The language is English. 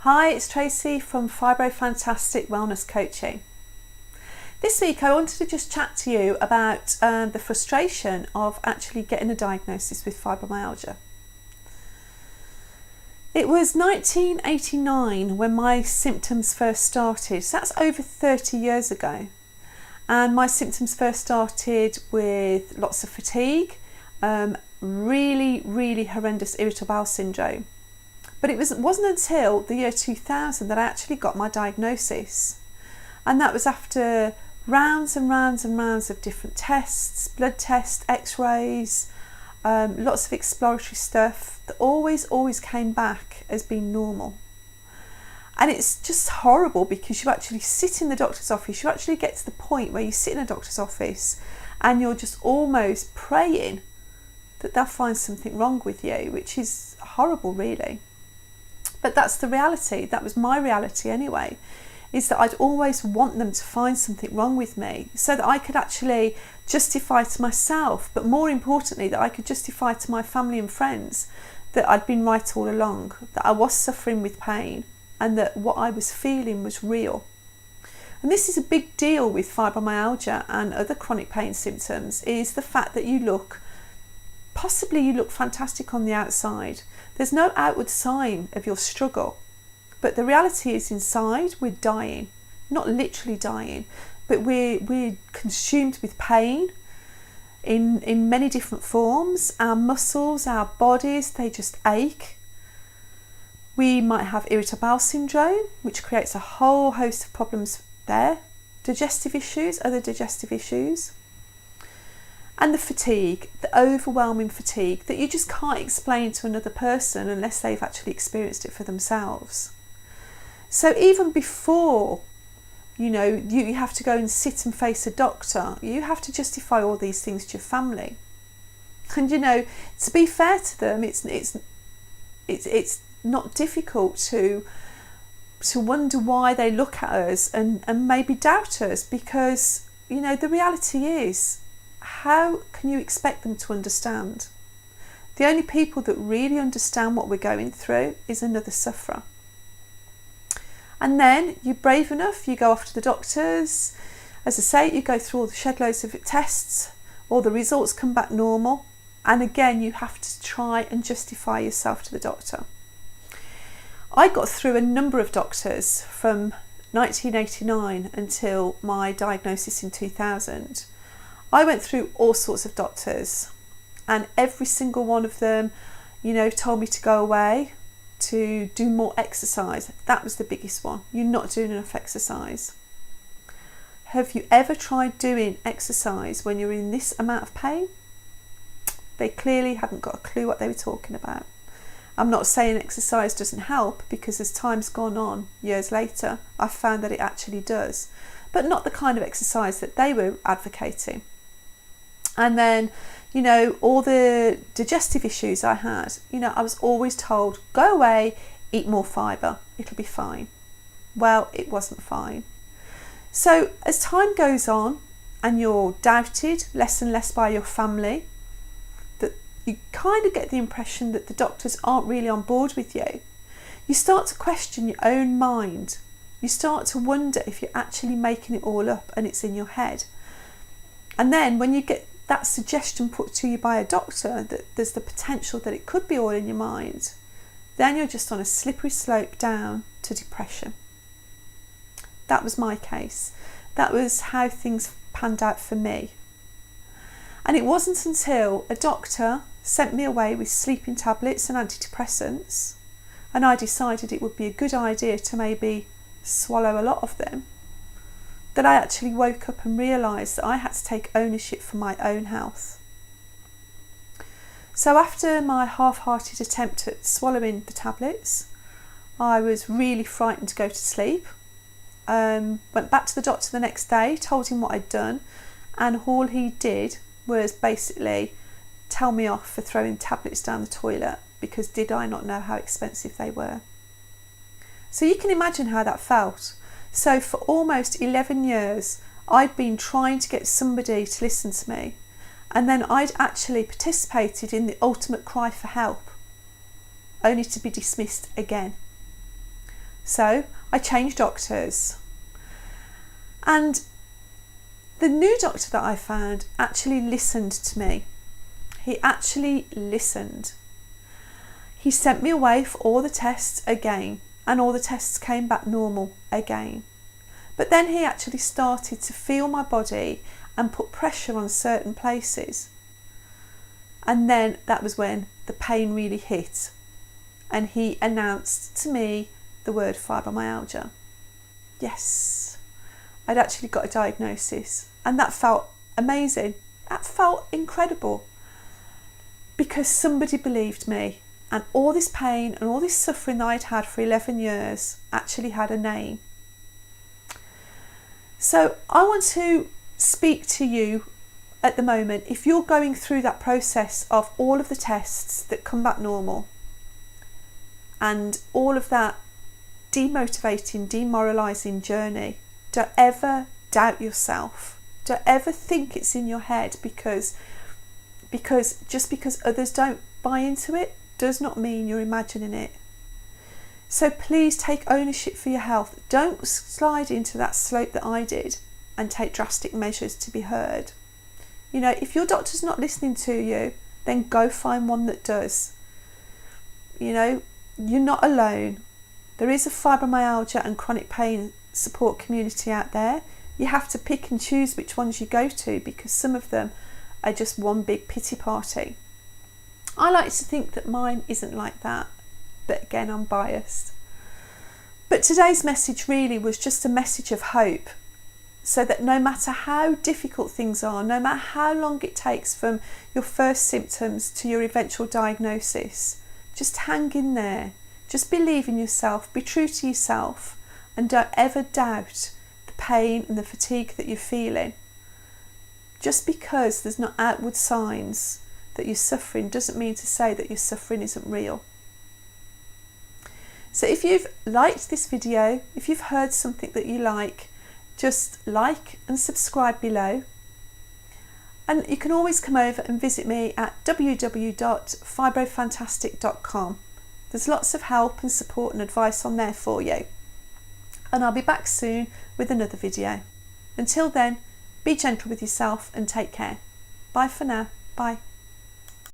Hi, it's Tracy from Fibrofantastic Wellness Coaching. This week I wanted to just chat to you about the frustration of actually getting a diagnosis with fibromyalgia. It was 1989 when my symptoms first started, so that's over 30 years ago. And my symptoms first started with lots of fatigue, really horrendous irritable bowel syndrome. But it wasn't until the year 2000 that I actually got my diagnosis. And that was after rounds and rounds and rounds of different tests, blood tests, x-rays, lots of exploratory stuff that always came back as being normal. And it's just horrible because you actually sit in the doctor's office, you actually get to the point where you sit in a doctor's office and you're just almost praying that they'll find something wrong with you, which is horrible really. But that's the reality. That was my reality anyway, is that I'd always want them to find something wrong with me so that I could actually justify to myself, but more importantly, that I could justify to my family and friends that I'd been right all along, that I was suffering with pain and that what I was feeling was real. And this is a big deal with fibromyalgia and other chronic pain symptoms, is the fact that you look fantastic on the outside. There's no outward sign of your struggle, but the reality is inside we're dying, not literally dying, but we're consumed with pain in many different forms. Our muscles, our bodies, they just ache. We might have irritable bowel syndrome, which creates a whole host of problems there. Digestive issues, other digestive issues. And the fatigue, the overwhelming fatigue that you just can't explain to another person unless they've actually experienced it for themselves. So even before, you have to go and sit and face a doctor, you have to justify all these things to your family. And to be fair to them, it's not difficult to wonder why they look at us and maybe doubt us, because the reality is, how can you expect them to understand? The only people that really understand what we're going through is another sufferer. And then you're brave enough, you go off to the doctors. As I say, you go through all the shed loads of tests, all the results come back normal, and again you have to try and justify yourself to the doctor. I got through a number of doctors from 1989 until my diagnosis in 2000. I went through all sorts of doctors, and every single one of them, told me to go away, to do more exercise. That was the biggest one. You're not doing enough exercise. Have you ever tried doing exercise when you're in this amount of pain? They clearly hadn't got a clue what they were talking about. I'm not saying exercise doesn't help, because as time's gone on, years later, I've found that it actually does, but not the kind of exercise that they were advocating. And then, all the digestive issues I had, I was always told, go away, eat more fibre, it'll be fine. Well, it wasn't fine. So as time goes on and you're doubted less and less by your family, that you kind of get the impression that the doctors aren't really on board with you, you start to question your own mind. You start to wonder if you're actually making it all up and it's in your head. And then when you get that suggestion put to you by a doctor that there's the potential that it could be all in your mind, then you're just on a slippery slope down to depression. That was my case. That was how things panned out for me. And it wasn't until a doctor sent me away with sleeping tablets and antidepressants, and I decided it would be a good idea to maybe swallow a lot of them, that I actually woke up and realised that I had to take ownership for my own health. So after my half-hearted attempt at swallowing the tablets, I was really frightened to go to sleep. Went back to the doctor the next day, told him what I'd done, and all he did was basically tell me off for throwing tablets down the toilet, because did I not know how expensive they were? So you can imagine how that felt. So for almost 11 years, I'd been trying to get somebody to listen to me, and then I'd actually participated in the ultimate cry for help, only to be dismissed again. So I changed doctors. And the new doctor that I found actually listened to me. He actually listened. He sent me away for all the tests again, and all the tests came back normal again. But then he actually started to feel my body and put pressure on certain places. And then that was when the pain really hit. And he announced to me the word fibromyalgia. Yes, I'd actually got a diagnosis, and that felt amazing. That felt incredible, because somebody believed me, and all this pain and all this suffering that I'd had for 11 years actually had a name. So I want to speak to you at the moment. If you're going through that process of all of the tests that come back normal, and all of that demotivating, demoralising journey, don't ever doubt yourself. Don't ever think it's in your head, because just because others don't buy into it does not mean you're imagining it. So please take ownership for your health. Don't slide into that slope that I did and take drastic measures to be heard. You know, if your doctor's not listening to you, then go find one that does. You know, you're not alone. There is a fibromyalgia and chronic pain support community out there. You have to pick and choose which ones you go to, because some of them are just one big pity party. I like to think that mine isn't like that, but again, I'm biased. But today's message really was just a message of hope, so that no matter how difficult things are, no matter how long it takes from your first symptoms to your eventual diagnosis, just hang in there. Just believe in yourself, be true to yourself, and don't ever doubt the pain and the fatigue that you're feeling. Just because there's not outward signs that you're suffering doesn't mean to say that your suffering isn't real. So if you've liked this video, if you've heard something that you like, just like and subscribe below. And you can always come over and visit me at www.fibrofantastic.com. There's lots of help and support and advice on there for you. And I'll be back soon with another video. Until then, be gentle with yourself and take care. Bye for now. Bye.